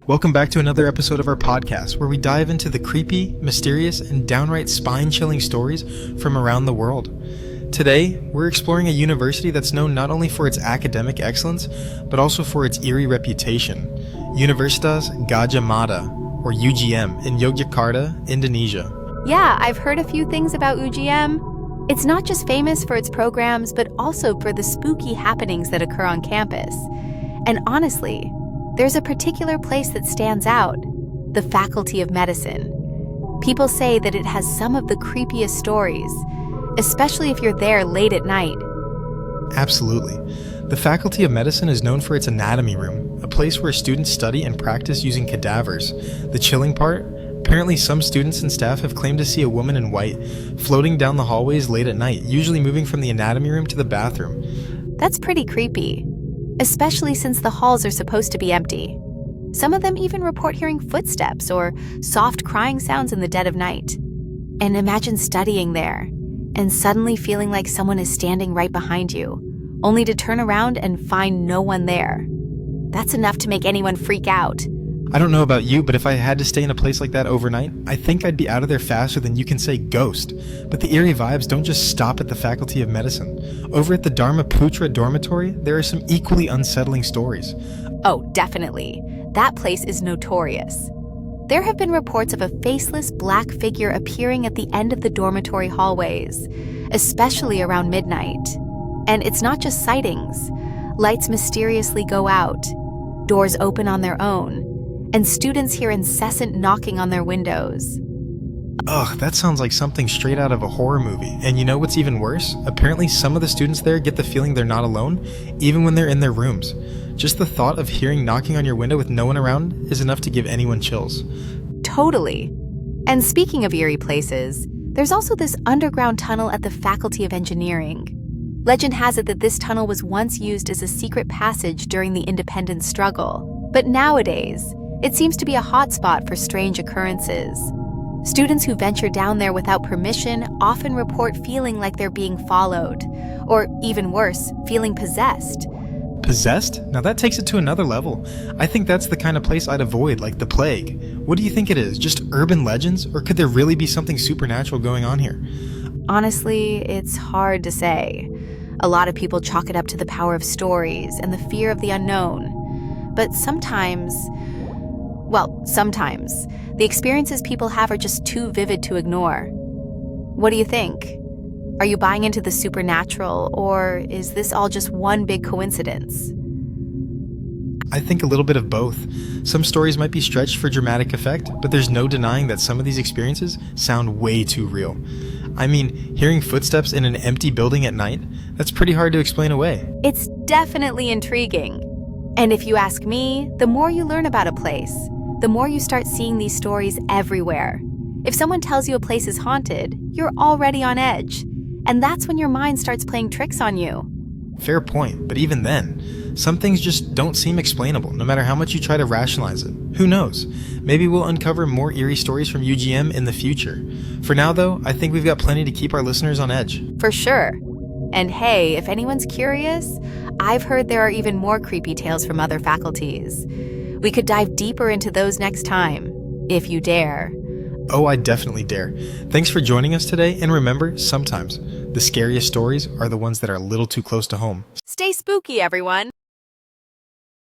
Welcome back to another episode of our podcast where we dive into the creepy, mysterious, and downright spine-chilling stories from around the world. Today, we're exploring a university that's known not only for its academic excellence, but also for its eerie reputation, Universitas Gadjah Mada, or UGM, in Yogyakarta, Indonesia. Yeah, I've heard a few things about UGM. It's not just famous for its programs, but also for the spooky happenings that occur on campus. And honestly, there's a particular place that stands out, the Faculty of Medicine. People say that it has some of the creepiest stories, especially if you're there late at night. Absolutely. The Faculty of Medicine is known for its anatomy room, a place where students study and practice using cadavers. The chilling part? Apparently some students and staff have claimed to see a woman in white floating down the hallways late at night, usually moving from the anatomy room to the bathroom. That's pretty creepy, especially since the halls are supposed to be empty. Some of them even report hearing footsteps or soft crying sounds in the dead of night. And imagine studying there and suddenly feeling like someone is standing right behind you, only to turn around and find no one there. That's enough to make anyone freak out. I don't know about you, but if I had to stay in a place like that overnight, I think I'd be out of there faster than you can say ghost. But the eerie vibes don't just stop at the Faculty of Medicine. Over at the Dharmaputra dormitory, there are some equally unsettling stories. Oh, definitely. That place is notorious. There have been reports of a faceless black figure appearing at the end of the dormitory hallways, especially around midnight. And it's not just sightings. Lights mysteriously go out, doors open on their own, and students hear incessant knocking on their windows. Ugh, that sounds like something straight out of a horror movie. And you know what's even worse? Apparently some of the students there get the feeling they're not alone, even when they're in their rooms. Just the thought of hearing knocking on your window with no one around is enough to give anyone chills. Totally. And speaking of eerie places, there's also this underground tunnel at the Faculty of Engineering. Legend has it that this tunnel was once used as a secret passage during the independence struggle. But nowadays, it seems to be a hotspot for strange occurrences. Students who venture down there without permission often report feeling like they're being followed, or even worse, feeling possessed. Possessed? Now that takes it to another level. I think that's the kind of place I'd avoid, like the plague. What do you think it is? Just urban legends? Or could there really be something supernatural going on here? Honestly, it's hard to say. A lot of people chalk it up to the power of stories and the fear of the unknown. But sometimes, the experiences people have are just too vivid to ignore. What do you think? Are you buying into the supernatural, or is this all just one big coincidence? I think a little bit of both. Some stories might be stretched for dramatic effect, but there's no denying that some of these experiences sound way too real. I mean, hearing footsteps in an empty building at night, that's pretty hard to explain away. It's definitely intriguing. And if you ask me, the more you learn about a place, the more you start seeing these stories everywhere. If someone tells you a place is haunted, you're already on edge. And that's when your mind starts playing tricks on you. Fair point, but even then, some things just don't seem explainable, no matter how much you try to rationalize it. Who knows? Maybe we'll uncover more eerie stories from UGM in the future. For now, though, I think we've got plenty to keep our listeners on edge. For sure. And hey, if anyone's curious, I've heard there are even more creepy tales from other faculties. We could dive deeper into those next time, if you dare. Oh, I definitely dare. Thanks for joining us today, and remember, sometimes the scariest stories are the ones that are a little too close to home. Stay spooky, everyone.